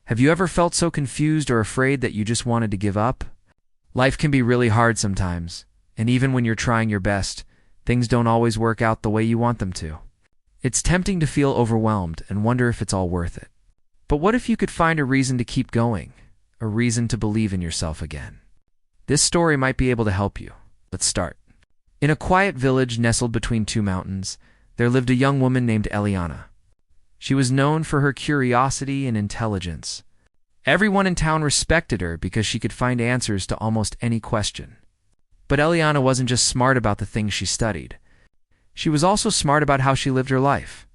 Have you ever felt so confused or afraid that you just wanted to give up? Life can be really hard sometimes, and even when you're trying your best, things don't always work out the way you want them to. It's tempting to feel overwhelmed and wonder if it's all worth it. But what if you could find a reason to keep going, a reason to believe in yourself again? This story might be able to help you. Let's start. In a quiet village nestled between two mountains, there lived a young woman named Eliana. She was known for her curiosity and intelligence. Everyone in town respected her because she could find answers to almost any question. But Eliana wasn't just smart about the things she studied. She was also smart about how she lived her life.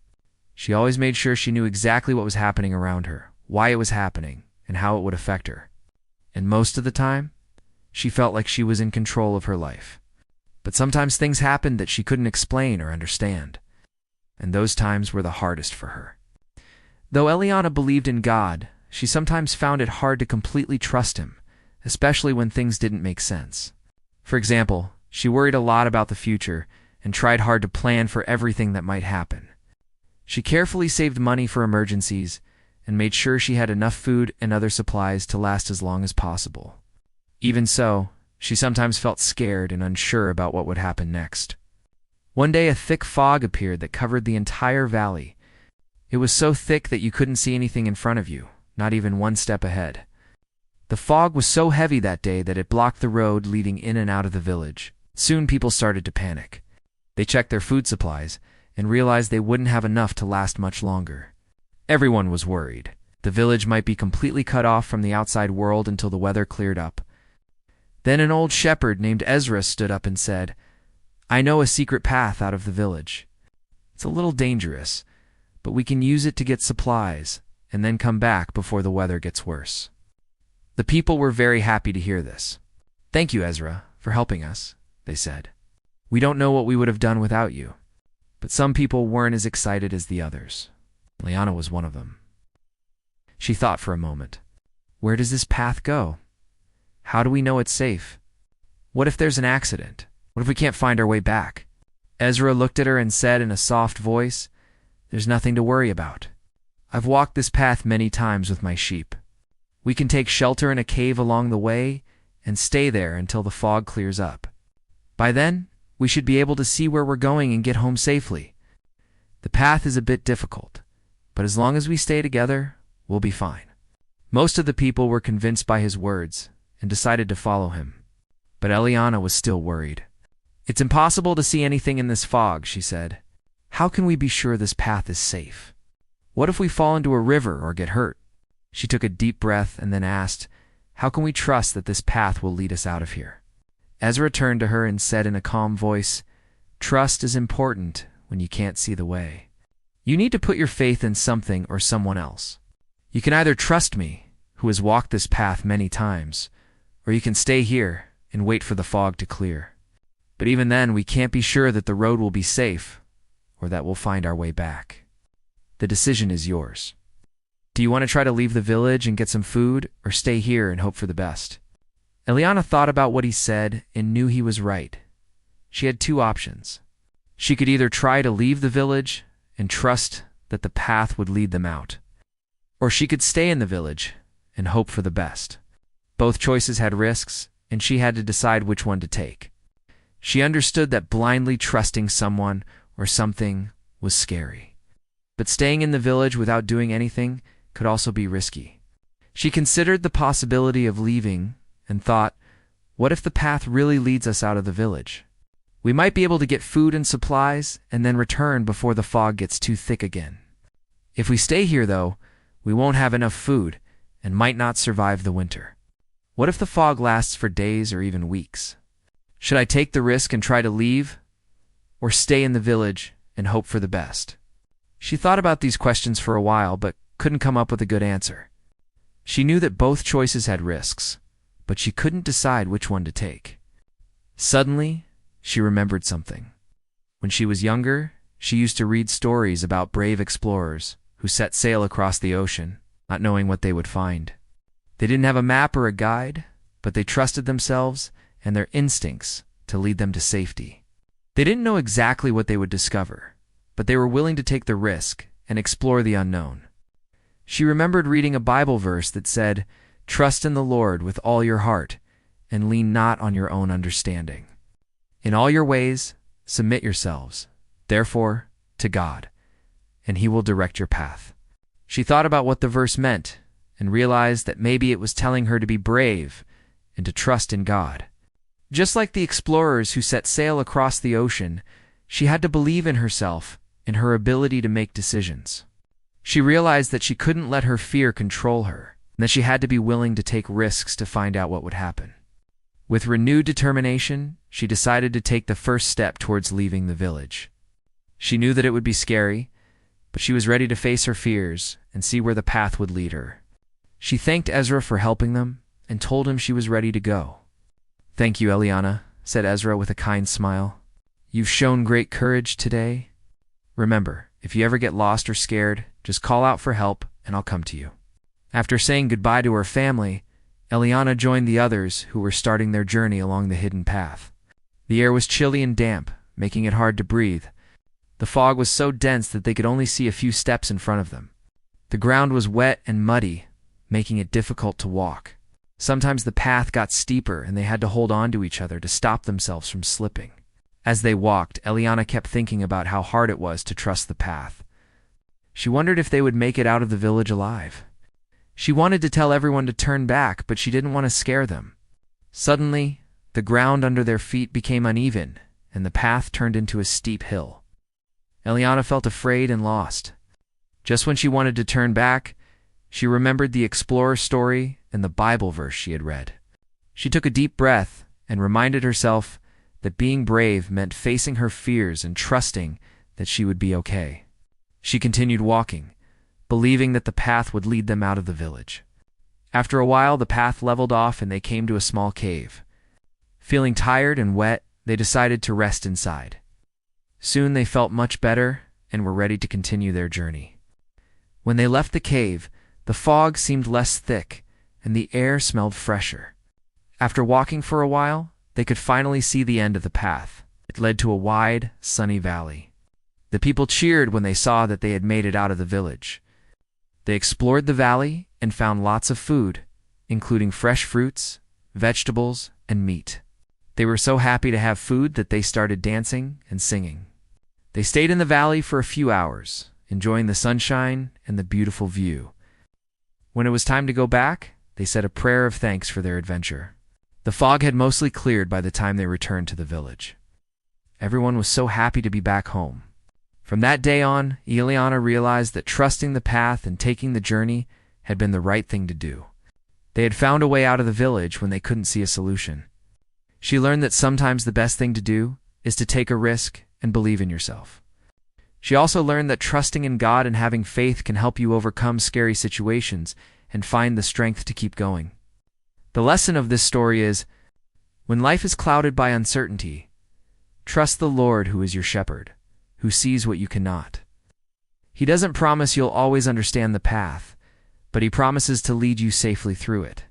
She always made sure she knew exactly what was happening around her, why it was happening, and how it would affect her. And most of the time, she felt like she was in control of her life. But sometimes things happened that she couldn't explain or understand. And those times were the hardest for her. Though Eliana believed in God, she sometimes found it hard to completely trust him, especially when things didn't make sense. For example, she worried a lot about the future and tried hard to plan for everything that might happen. She carefully saved money for emergencies and made sure she had enough food and other supplies to last as long as possible. Even so, she sometimes felt scared and unsure about what would happen next. One day, a thick fog appeared that covered the entire valley. It was so thick that you couldn't see anything in front of you, not even one step ahead. The fog was so heavy that day that it blocked the road leading in and out of the village. Soon people started to panic. They checked their food supplies and realized they wouldn't have enough to last much longer. Everyone was worried. The village might be completely cut off from the outside world until the weather cleared up. Then an old shepherd named Ezra stood up and said, "I know a secret path out of the village. It's a little dangerous, but we can use it to get supplies and then come back before the weather gets worse." The people were very happy to hear this. "Thank you, Ezra, for helping us," they said. "We don't know what we would have done without you." But some people weren't as excited as the others. Liana was one of them. She thought for a moment. Where does this path go? How do we know it's safe? What if there's an accident? What if we can't find our way back? Ezra looked at her and said in a soft voice, "There's nothing to worry about. I've walked this path many times with my sheep. We can take shelter in a cave along the way and stay there until the fog clears up. By then, we should be able to see where we're going and get home safely. The path is a bit difficult, but as long as we stay together, we'll be fine." Most of the people were convinced by his words and decided to follow him. But Eliana was still worried. "It's impossible to see anything in this fog," she said. "How can we be sure this path is safe? What if we fall into a river or get hurt?" She took a deep breath and then asked, "How can we trust that this path will lead us out of here?" Ezra turned to her and said in a calm voice, "Trust is important when you can't see the way. You need to put your faith in something or someone else. You can either trust me, who has walked this path many times, or you can stay here and wait for the fog to clear. But even then, we can't be sure that the road will be safe or that we'll find our way back. The decision is yours. Do you want to try to leave the village and get some food, or stay here and hope for the best?" Eliana thought about what he said and knew he was right. She had two options. She could either try to leave the village and trust that the path would lead them out, or she could stay in the village and hope for the best. Both choices had risks, and she had to decide which one to take. She understood that blindly trusting someone or something was scary. But staying in the village without doing anything could also be risky. She considered the possibility of leaving and thought, what if the path really leads us out of the village? We might be able to get food and supplies and then return before the fog gets too thick again. If we stay here, though, we won't have enough food and might not survive the winter. What if the fog lasts for days or even weeks? Should I take the risk and try to leave, or stay in the village and hope for the best? She thought about these questions for a while, but couldn't come up with a good answer. She knew that both choices had risks, but she couldn't decide which one to take. Suddenly, she remembered something. When she was younger, she used to read stories about brave explorers who set sail across the ocean, not knowing what they would find. They didn't have a map or a guide, but they trusted themselves and their instincts to lead them to safety. They didn't know exactly what they would discover, but they were willing to take the risk and explore the unknown. She remembered reading a Bible verse that said, "Trust in the Lord with all your heart, and lean not on your own understanding. In all your ways, submit yourselves, therefore, to God, and He will direct your path." She thought about what the verse meant and realized that maybe it was telling her to be brave and to trust in God. Just like the explorers who set sail across the ocean, she had to believe in herself and her ability to make decisions. She realized that she couldn't let her fear control her, and that she had to be willing to take risks to find out what would happen. With renewed determination, she decided to take the first step towards leaving the village. She knew that it would be scary, but she was ready to face her fears and see where the path would lead her. She thanked Ezra for helping them and told him she was ready to go. "Thank you, Eliana," said Ezra with a kind smile. "You've shown great courage today. Remember, if you ever get lost or scared, just call out for help and I'll come to you." After saying goodbye to her family, Eliana joined the others who were starting their journey along the hidden path. The air was chilly and damp, making it hard to breathe. The fog was so dense that they could only see a few steps in front of them. The ground was wet and muddy, making it difficult to walk. Sometimes the path got steeper and they had to hold on to each other to stop themselves from slipping. As they walked, Eliana kept thinking about how hard it was to trust the path. She wondered if they would make it out of the village alive. She wanted to tell everyone to turn back, but she didn't want to scare them. Suddenly, the ground under their feet became uneven, and the path turned into a steep hill. Eliana felt afraid and lost. Just when she wanted to turn back, she remembered the explorer story and the Bible verse she had read. She took a deep breath and reminded herself that being brave meant facing her fears and trusting that she would be okay. She continued walking, believing that the path would lead them out of the village. After a while, the path leveled off and they came to a small cave. Feeling tired and wet, they decided to rest inside. Soon they felt much better and were ready to continue their journey. When they left the cave, the fog seemed less thick and the air smelled fresher. After walking for a while, they could finally see the end of the path. It led to a wide, sunny valley. The people cheered when they saw that they had made it out of the village. They explored the valley and found lots of food, including fresh fruits, vegetables, and meat. They were so happy to have food that they started dancing and singing. They stayed in the valley for a few hours, enjoying the sunshine and the beautiful view. When it was time to go back, they said a prayer of thanks for their adventure. The fog had mostly cleared by the time they returned to the village. Everyone was so happy to be back home. From that day on, Eliana realized that trusting the path and taking the journey had been the right thing to do. They had found a way out of the village when they couldn't see a solution. She learned that sometimes the best thing to do is to take a risk and believe in yourself. She also learned that trusting in God and having faith can help you overcome scary situations and find the strength to keep going. The lesson of this story is, when life is clouded by uncertainty, trust the Lord who is your shepherd, who sees what you cannot. He doesn't promise you'll always understand the path, but He promises to lead you safely through it.